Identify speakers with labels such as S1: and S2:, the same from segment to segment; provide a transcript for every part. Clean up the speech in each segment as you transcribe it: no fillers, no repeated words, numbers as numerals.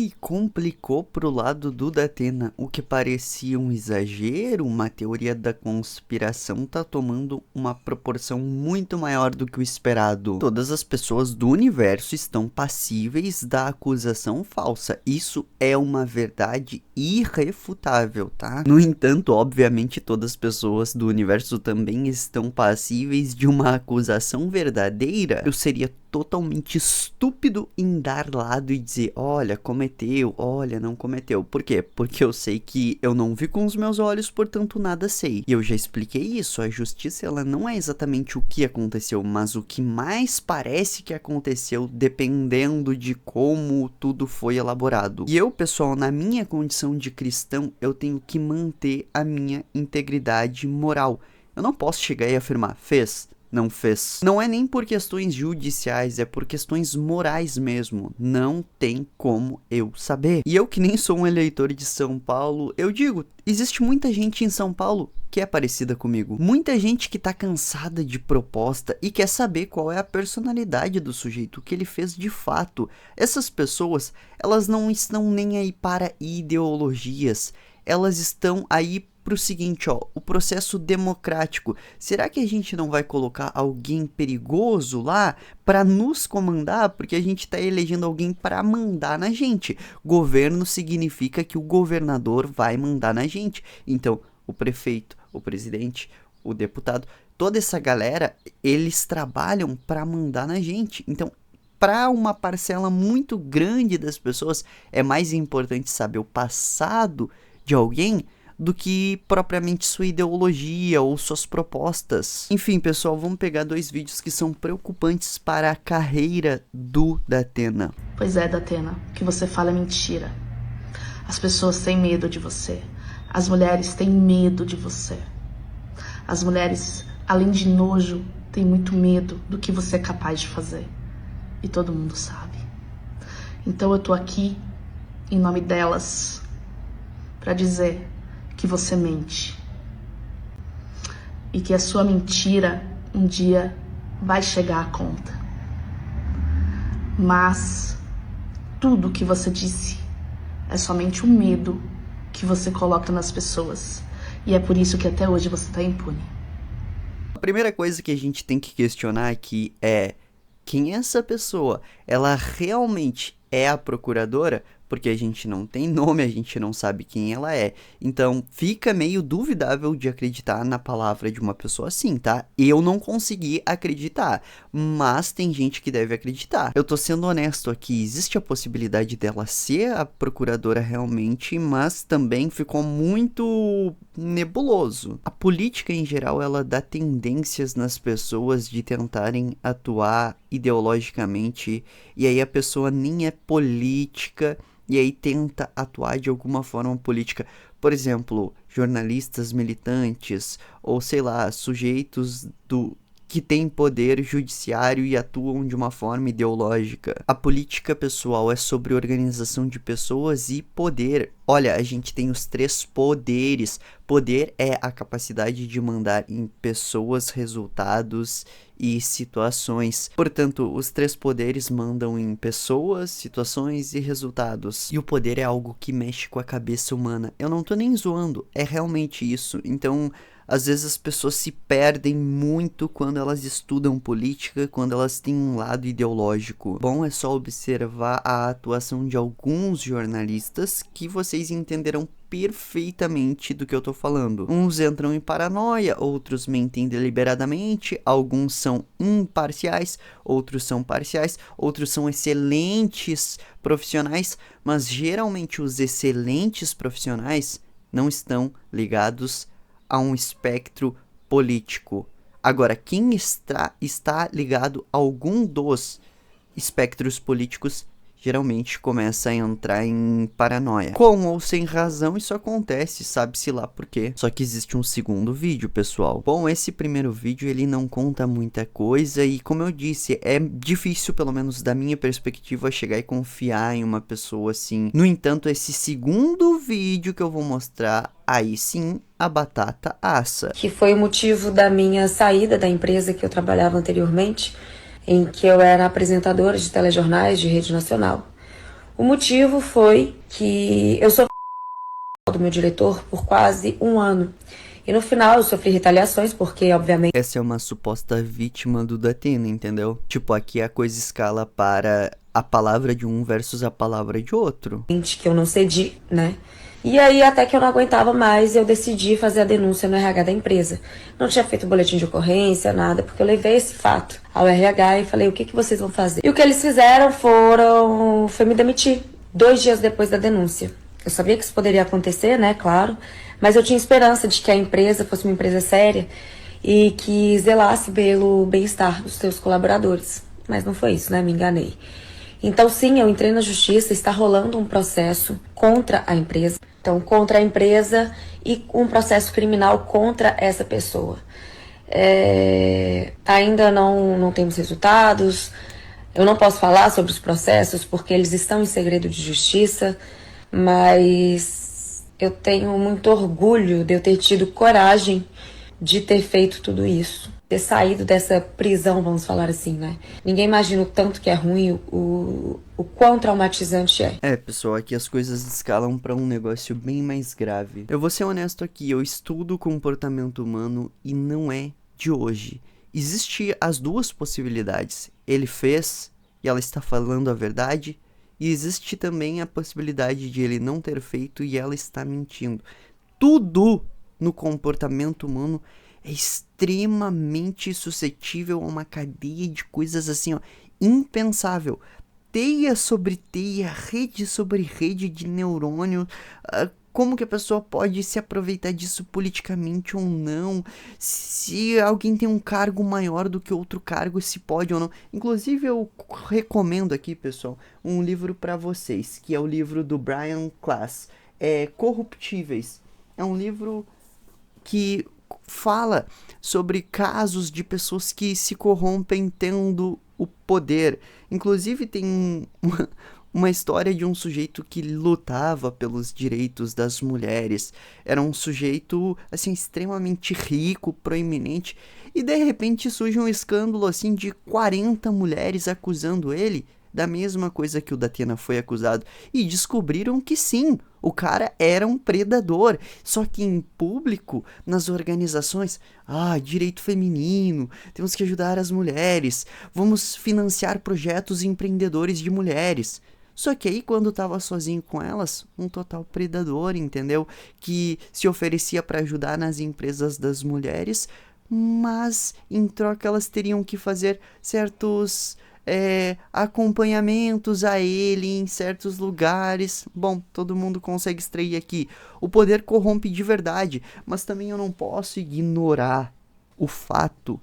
S1: Ih, complicou pro lado do Datena. O que parecia um exagero, uma teoria da conspiração, tá tomando uma proporção muito maior do que o esperado. Todas as pessoas do universo estão passíveis da acusação falsa. Isso é uma verdade irrefutável, tá? No entanto, obviamente, todas as pessoas do universo também estão passíveis de uma acusação verdadeira. Eu seria totalmente estúpido em dar lado e dizer, olha, cometeu, olha, não cometeu. Por quê? Porque eu sei que eu não vi com os meus olhos, portanto nada sei. E eu já expliquei isso, a justiça ela não é exatamente o que aconteceu, mas o que mais parece que aconteceu dependendo de como tudo foi elaborado. E eu, pessoal, na minha condição de cristão, eu tenho que manter a minha integridade moral. Eu não posso chegar e afirmar, fez, não fez. Não é nem por questões judiciais, é por questões morais mesmo. Não tem como eu saber. E eu que nem sou um eleitor de São Paulo, eu digo, existe muita gente em São Paulo que é parecida comigo. Muita gente que tá cansada de proposta e quer saber qual é a personalidade do sujeito, o que ele fez de fato. Essas pessoas, elas não estão nem aí para ideologias. Elas estão aí pro seguinte, ó, o processo democrático. Será que a gente não vai colocar alguém perigoso lá para nos comandar? Porque a gente tá elegendo alguém para mandar na gente. Governo significa que o governador vai mandar na gente. Então, o prefeito, o presidente, o deputado, toda essa galera, eles trabalham para mandar na gente. Então, para uma parcela muito grande das pessoas, é mais importante saber o passado de alguém do que propriamente sua ideologia ou suas propostas. Enfim, pessoal, vamos pegar dois vídeos que são preocupantes para a carreira do Datena.
S2: Pois é, Datena, o que você fala é mentira. As pessoas têm medo de você. As mulheres têm medo de você. As mulheres, além de nojo, têm muito medo do que você é capaz de fazer. E todo mundo sabe. Então eu tô aqui, em nome delas, para dizer que você mente e que a sua mentira um dia vai chegar à conta. Mas tudo que você disse é somente o medo que você coloca nas pessoas e é por isso que até hoje você está impune.
S1: A primeira coisa que a gente tem que questionar aqui é quem é essa pessoa? Ela realmente é a procuradora? Porque a gente não tem nome, a gente não sabe quem ela é. Então, fica meio duvidável de acreditar na palavra de uma pessoa assim, tá? Eu não consegui acreditar, mas tem gente que deve acreditar. Eu tô sendo honesto aqui, existe a possibilidade dela ser a procuradora realmente, mas também ficou muito nebuloso. A política em geral, ela dá tendências nas pessoas de tentarem atuar ideologicamente, e aí a pessoa nem é política, e aí tenta atuar de alguma forma política. Por exemplo, jornalistas militantes, ou sei lá, sujeitos que têm poder judiciário e atuam de uma forma ideológica. A política, pessoal, é sobre organização de pessoas e poder. Olha, a gente tem os 3 poderes. Poder é a capacidade de mandar em pessoas, resultados e situações. Portanto, os 3 poderes mandam em pessoas, situações e resultados. E o poder é algo que mexe com a cabeça humana. Eu não tô nem zoando, é realmente isso. Então, às vezes as pessoas se perdem muito quando elas estudam política, quando elas têm um lado ideológico. Bom, é só observar a atuação de alguns jornalistas que vocês entenderão perfeitamente do que eu tô falando. Uns entram em paranoia, outros mentem deliberadamente, alguns são imparciais, outros são parciais, outros são excelentes profissionais, mas geralmente os excelentes profissionais não estão ligados a um espectro político. Agora, quem está ligado a algum dos espectros políticos geralmente começa a entrar em paranoia. Com ou sem razão, isso acontece, sabe-se lá por quê. Só que existe um segundo vídeo, pessoal. Bom, esse primeiro vídeo, ele não conta muita coisa e, como eu disse, é difícil, pelo menos da minha perspectiva, chegar e confiar em uma pessoa assim. No entanto, esse segundo vídeo que eu vou mostrar, aí sim, a batata assa.
S3: Que foi o motivo da minha saída da empresa que eu trabalhava anteriormente, em que eu era apresentadora de telejornais de rede nacional. O motivo foi que eu sofri do meu diretor por quase um ano. E no final eu sofri retaliações, porque obviamente
S1: Essa é uma suposta vítima do Datena, entendeu? Tipo, aqui a coisa escala para a palavra de um versus a palavra de outro.
S3: que eu não cedi, né? E aí, até que eu não aguentava mais, eu decidi fazer a denúncia no RH da empresa. Não tinha feito boletim de ocorrência, nada, porque eu levei esse fato ao RH e falei, o que vocês vão fazer? E o que eles fizeram foi me demitir 2 dias depois da denúncia. Eu sabia que isso poderia acontecer, né, claro, mas eu tinha esperança de que a empresa fosse uma empresa séria e que zelasse pelo bem-estar dos seus colaboradores. Mas não foi isso, né, me enganei. Então, sim, eu entrei na justiça, está rolando um processo contra a empresa. Então, contra a empresa e um processo criminal contra essa pessoa. Ainda não temos resultados. Eu não posso falar sobre os processos porque eles estão em segredo de justiça, mas eu tenho muito orgulho de eu ter tido coragem de ter feito tudo isso. Ter saído dessa prisão, vamos falar assim, né? Ninguém imagina o tanto que é ruim, o quão traumatizante é.
S1: Pessoal, aqui as coisas escalam para um negócio bem mais grave. Eu vou ser honesto aqui, eu estudo comportamento humano e não é de hoje. Existem as duas possibilidades. Ele fez e ela está falando a verdade, e existe também a possibilidade de ele não ter feito e ela está mentindo. Tudo no comportamento humano é extremamente suscetível a uma cadeia de coisas assim, ó, impensável. Teia sobre teia, rede sobre rede de neurônio. Como que a pessoa pode se aproveitar disso politicamente ou não? Se alguém tem um cargo maior do que outro cargo, se pode ou não. Inclusive, eu recomendo aqui, pessoal, um livro para vocês, que é o livro do Brian Klaas, Corruptíveis. É um livro que fala sobre casos de pessoas que se corrompem tendo o poder. Inclusive tem uma história de um sujeito que lutava pelos direitos das mulheres. Era um sujeito assim extremamente rico, proeminente, e de repente surge um escândalo assim de 40 mulheres acusando ele da mesma coisa que o Datena foi acusado, e descobriram que sim, o cara era um predador, só que em público, nas organizações, direito feminino, temos que ajudar as mulheres, vamos financiar projetos empreendedores de mulheres. Só que aí, quando tava sozinho com elas, um total predador, entendeu? Que se oferecia para ajudar nas empresas das mulheres, mas em troca elas teriam que fazer certos acompanhamentos a ele em certos lugares. Bom, todo mundo consegue extrair aqui. O poder corrompe de verdade, mas também eu não posso ignorar o fato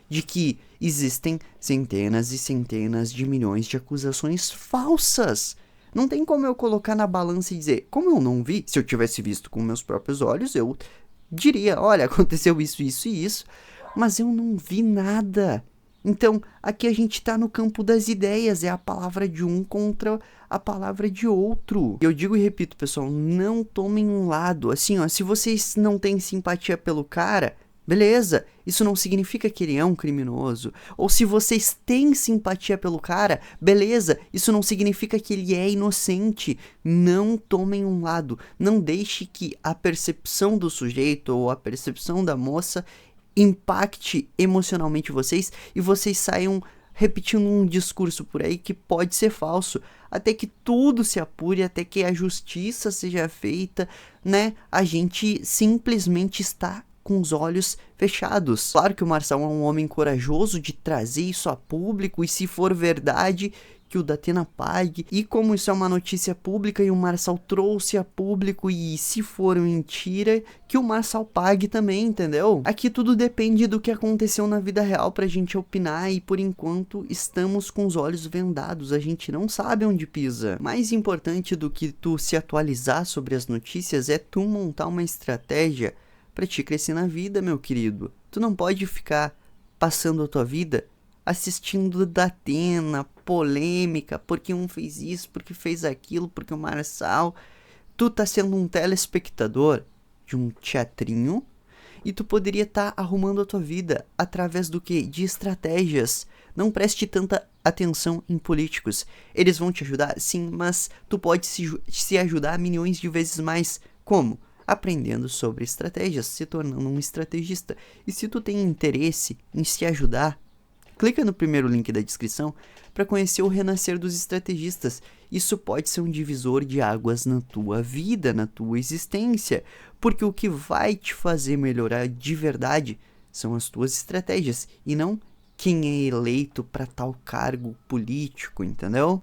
S1: de que existem centenas e centenas de milhões de acusações falsas. Não tem como eu colocar na balança e dizer, como eu não vi, se eu tivesse visto com meus próprios olhos, eu diria, olha, aconteceu isso, isso e isso, mas eu não vi nada. Então, aqui a gente tá no campo das ideias, é a palavra de um contra a palavra de outro. Eu digo e repito, pessoal, não tomem um lado. Assim, ó, se vocês não têm simpatia pelo cara, beleza, isso não significa que ele é um criminoso. Ou se vocês têm simpatia pelo cara, beleza, isso não significa que ele é inocente. Não tomem um lado. Não deixe que a percepção do sujeito ou a percepção da moça impacte emocionalmente vocês e vocês saiam repetindo um discurso por aí que pode ser falso, até que tudo se apure, até que a justiça seja feita, né? A gente simplesmente está com os olhos fechados. Claro que o Marçal é um homem corajoso de trazer isso a público, e se for verdade, que o Datena pague. E como isso é uma notícia pública e o Marçal trouxe a público, e se for mentira, que o Marçal pague também, entendeu? Aqui tudo depende do que aconteceu na vida real pra gente opinar, e por enquanto estamos com os olhos vendados, a gente não sabe onde pisa. Mais importante do que tu se atualizar sobre as notícias é tu montar uma estratégia pra te crescer na vida, meu querido. Tu não pode ficar passando a tua vida assistindo Datena, polêmica, porque um fez isso, porque fez aquilo, porque o Marçal. Tu tá sendo um telespectador de um teatrinho, e tu poderia estar arrumando a tua vida através do que? De estratégias. Não preste tanta atenção em políticos. Eles vão te ajudar? Sim, mas tu pode se ajudar milhões de vezes mais. Como? Aprendendo sobre estratégias, se tornando um estrategista. E se tu tem interesse em se ajudar, clica no primeiro link da descrição para conhecer o renascer dos estrategistas. Isso pode ser um divisor de águas na tua vida, na tua existência, porque o que vai te fazer melhorar de verdade são as tuas estratégias e não quem é eleito para tal cargo político, entendeu?